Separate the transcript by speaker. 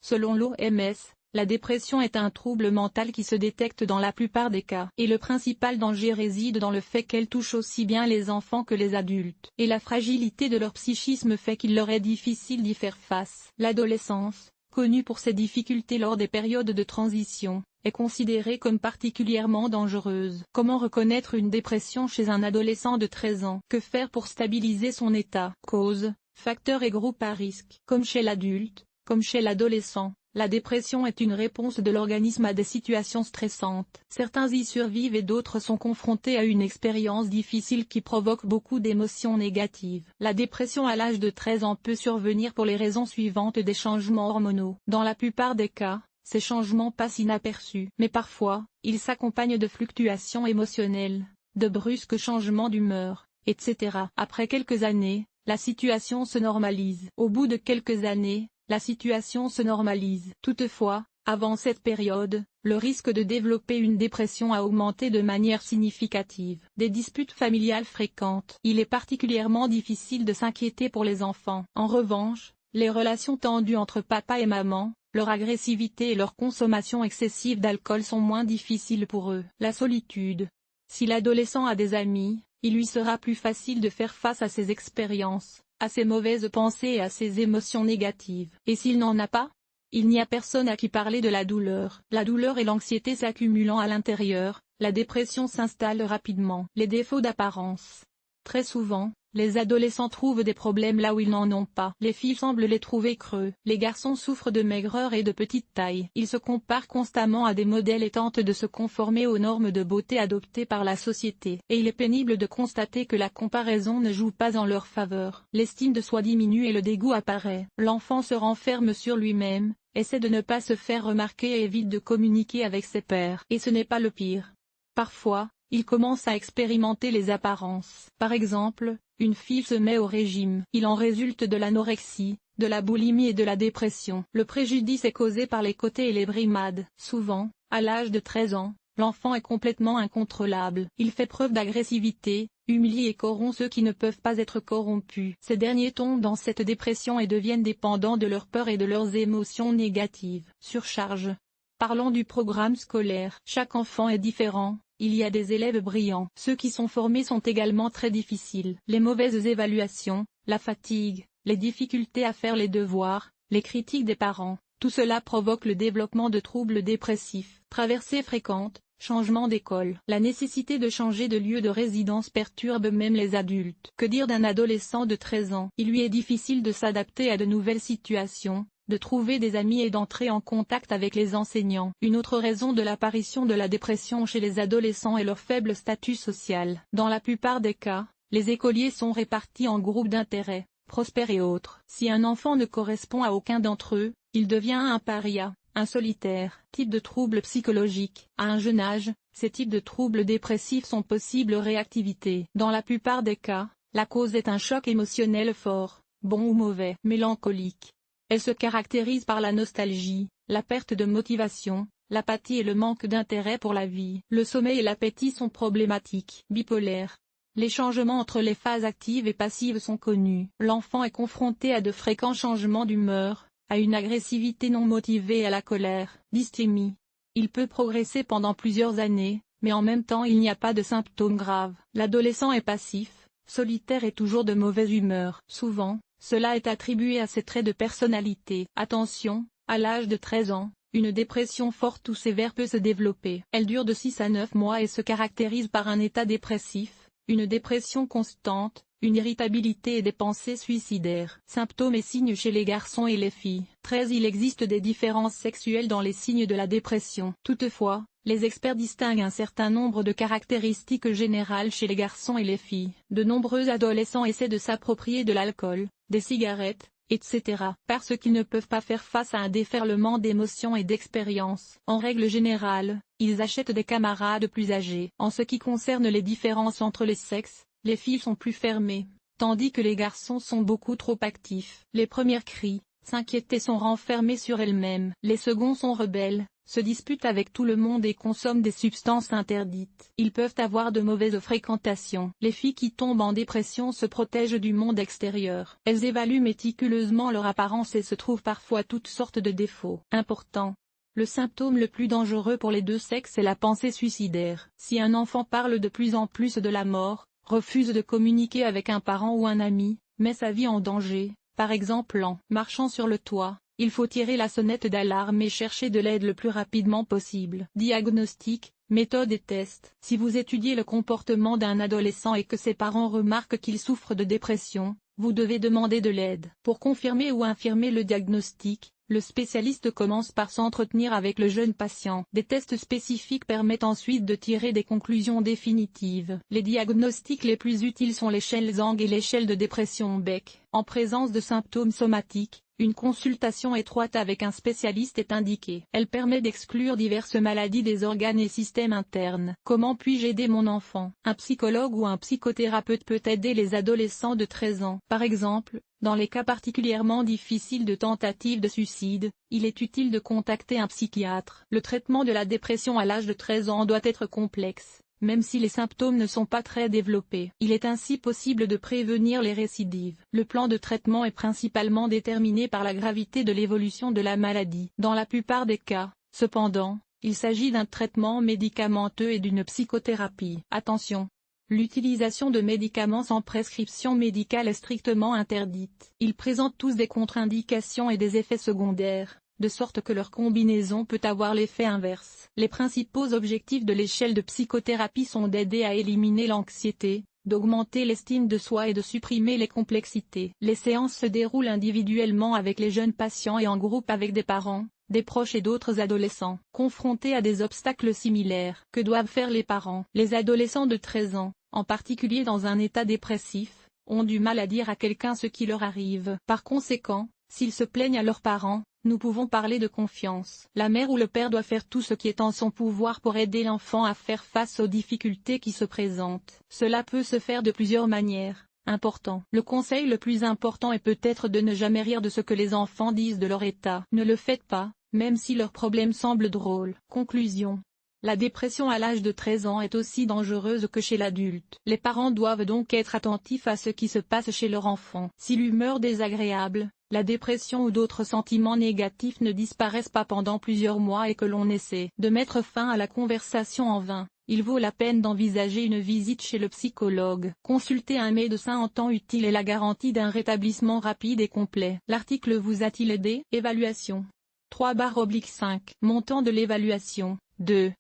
Speaker 1: Selon l'OMS, la dépression est un trouble mental qui se détecte dans la plupart des cas. Et le principal danger réside dans le fait qu'elle touche aussi bien les enfants que les adultes. Et la fragilité de leur psychisme fait qu'il leur est difficile d'y faire face. L'adolescence, connue pour ses difficultés lors des périodes de transition, est considérée comme particulièrement dangereuse. Comment reconnaître une dépression chez un adolescent de 13 ans? Que faire pour stabiliser son état? Causes, facteurs et groupes à risque. Comme chez l'adulte, comme chez l'adolescent, la dépression est une réponse de l'organisme à des situations stressantes. Certains y survivent et d'autres sont confrontés à une expérience difficile qui provoque beaucoup d'émotions négatives. La dépression à l'âge de 13 ans peut survenir pour les raisons suivantes: des changements hormonaux. Dans la plupart des cas, ces changements passent inaperçus. Mais parfois, ils s'accompagnent de fluctuations émotionnelles, de brusques changements d'humeur, etc. Après quelques années, la situation se normalise. Au bout de quelques années, la situation se normalise. Toutefois, avant cette période, le risque de développer une dépression a augmenté de manière significative. Des disputes familiales fréquentes. Il est particulièrement difficile de s'inquiéter pour les enfants. En revanche, les relations tendues entre papa et maman, leur agressivité et leur consommation excessive d'alcool sont moins difficiles pour eux. La solitude. Si l'adolescent a des amis, il lui sera plus facile de faire face à ses expériences, à ses mauvaises pensées et à ses émotions négatives. Et s'il n'en a pas? Il n'y a personne à qui parler de la douleur. La douleur et l'anxiété s'accumulant à l'intérieur, la dépression s'installe rapidement. Les défauts d'apparence. Très souvent, les adolescents trouvent des problèmes là où ils n'en ont pas. Les filles semblent les trouver creux. Les garçons souffrent de maigreur et de petite taille. Ils se comparent constamment à des modèles et tentent de se conformer aux normes de beauté adoptées par la société. Et il est pénible de constater que la comparaison ne joue pas en leur faveur. L'estime de soi diminue et le dégoût apparaît. L'enfant se renferme sur lui-même, essaie de ne pas se faire remarquer et évite de communiquer avec ses pairs. Et ce n'est pas le pire. Parfois, il commence à expérimenter les apparences. Par exemple, une fille se met au régime. Il en résulte de l'anorexie, de la boulimie et de la dépression. Le préjudice est causé par les côtés et les brimades. Souvent, à l'âge de 13 ans, l'enfant est complètement incontrôlable. Il fait preuve d'agressivité, humilie et corrompt ceux qui ne peuvent pas être corrompus. Ces derniers tombent dans cette dépression et deviennent dépendants de leurs peurs et de leurs émotions négatives. Surcharge. Parlons du programme scolaire. Chaque enfant est différent. Il y a des élèves brillants. Ceux qui sont formés sont également très difficiles. Les mauvaises évaluations, la fatigue, les difficultés à faire les devoirs, les critiques des parents, tout cela provoque le développement de troubles dépressifs. Traversées fréquentes, changement d'école. La nécessité de changer de lieu de résidence perturbe même les adultes. Que dire d'un adolescent de 13 ans? Il lui est difficile de s'adapter à de nouvelles situations, de trouver des amis et d'entrer en contact avec les enseignants. Une autre raison de l'apparition de la dépression chez les adolescents est leur faible statut social. Dans la plupart des cas, les écoliers sont répartis en groupes d'intérêt, prospères et autres. Si un enfant ne correspond à aucun d'entre eux, il devient un paria, un solitaire. Type de troubles psychologiques. À un jeune âge, ces types de troubles dépressifs sont possibles réactivité. Dans la plupart des cas, la cause est un choc émotionnel fort, bon ou mauvais. Mélancolique. Elle se caractérise par la nostalgie, la perte de motivation, l'apathie et le manque d'intérêt pour la vie. Le sommeil et l'appétit sont problématiques. Bipolaire. Les changements entre les phases actives et passives sont connus. L'enfant est confronté à de fréquents changements d'humeur, à une agressivité non motivée et à la colère. Dysthymie. Il peut progresser pendant plusieurs années, mais en même temps il n'y a pas de symptômes graves. L'adolescent est passif, solitaire et toujours de mauvaise humeur. Souvent, cela est attribué à ses traits de personnalité. Attention, à l'âge de 13 ans, une dépression forte ou sévère peut se développer. Elle dure de 6 à 9 mois et se caractérise par un état dépressif, une dépression constante, une irritabilité et des pensées suicidaires. Symptômes et signes chez les garçons et les filles. 13. Il existe des différences sexuelles dans les signes de la dépression. Toutefois, les experts distinguent un certain nombre de caractéristiques générales chez les garçons et les filles. De nombreux adolescents essaient de s'approprier de l'alcool, des cigarettes, etc. parce qu'ils ne peuvent pas faire face à un déferlement d'émotions et d'expériences. En règle générale, ils achètent des camarades plus âgés. En ce qui concerne les différences entre les sexes, les filles sont plus fermées, tandis que les garçons sont beaucoup trop actifs. Les premières crient, s'inquiètent et sont renfermées sur elles-mêmes. Les seconds sont rebelles, se disputent avec tout le monde et consomment des substances interdites. Ils peuvent avoir de mauvaises fréquentations. Les filles qui tombent en dépression se protègent du monde extérieur. Elles évaluent méticuleusement leur apparence et se trouvent parfois toutes sortes de défauts importants. Le symptôme le plus dangereux pour les deux sexes est la pensée suicidaire. Si un enfant parle de plus en plus de la mort, refuse de communiquer avec un parent ou un ami, met sa vie en danger, par exemple en marchant sur le toit, il faut tirer la sonnette d'alarme et chercher de l'aide le plus rapidement possible. Diagnostic, méthode et tests. Si vous étudiez le comportement d'un adolescent et que ses parents remarquent qu'il souffre de dépression, vous devez demander de l'aide. Pour confirmer ou infirmer le diagnostic, le spécialiste commence par s'entretenir avec le jeune patient. Des tests spécifiques permettent ensuite de tirer des conclusions définitives. Les diagnostics les plus utiles sont l'échelle Zhang et l'échelle de dépression Beck. En présence de symptômes somatiques, une consultation étroite avec un spécialiste est indiquée. Elle permet d'exclure diverses maladies des organes et systèmes internes. Comment puis-je aider mon enfant? Un psychologue ou un psychothérapeute peut aider les adolescents de 13 ans. Par exemple, dans les cas particulièrement difficiles de tentative de suicide, il est utile de contacter un psychiatre. Le traitement de la dépression à l'âge de 13 ans doit être complexe, même si les symptômes ne sont pas très développés. Il est ainsi possible de prévenir les récidives. Le plan de traitement est principalement déterminé par la gravité de l'évolution de la maladie. Dans la plupart des cas, cependant, il s'agit d'un traitement médicamenteux et d'une psychothérapie. Attention! L'utilisation de médicaments sans prescription médicale est strictement interdite. Ils présentent tous des contre-indications et des effets secondaires, de sorte que leur combinaison peut avoir l'effet inverse. Les principaux objectifs de l'échelle de psychothérapie sont d'aider à éliminer l'anxiété, d'augmenter l'estime de soi et de supprimer les complexités. Les séances se déroulent individuellement avec les jeunes patients et en groupe avec des parents, des proches et d'autres adolescents. Confrontés à des obstacles similaires, que doivent faire les parents? Les adolescents de 13 ans, en particulier dans un état dépressif, ont du mal à dire à quelqu'un ce qui leur arrive. Par conséquent, s'ils se plaignent à leurs parents, nous pouvons parler de confiance. La mère ou le père doit faire tout ce qui est en son pouvoir pour aider l'enfant à faire face aux difficultés qui se présentent. Cela peut se faire de plusieurs manières. Important. Le conseil le plus important est peut-être de ne jamais rire de ce que les enfants disent de leur état. Ne le faites pas, même si leur problème semble drôle. Conclusion. La dépression à l'âge de 13 ans est aussi dangereuse que chez l'adulte. Les parents doivent donc être attentifs à ce qui se passe chez leur enfant. Si l'humeur désagréable, la dépression ou d'autres sentiments négatifs ne disparaissent pas pendant plusieurs mois et que l'on essaie de mettre fin à la conversation en vain, il vaut la peine d'envisager une visite chez le psychologue. Consulter un médecin en temps utile est la garantie d'un rétablissement rapide et complet. L'article vous a-t-il aidé? Évaluation. 3/5. Montant de l'évaluation. 2.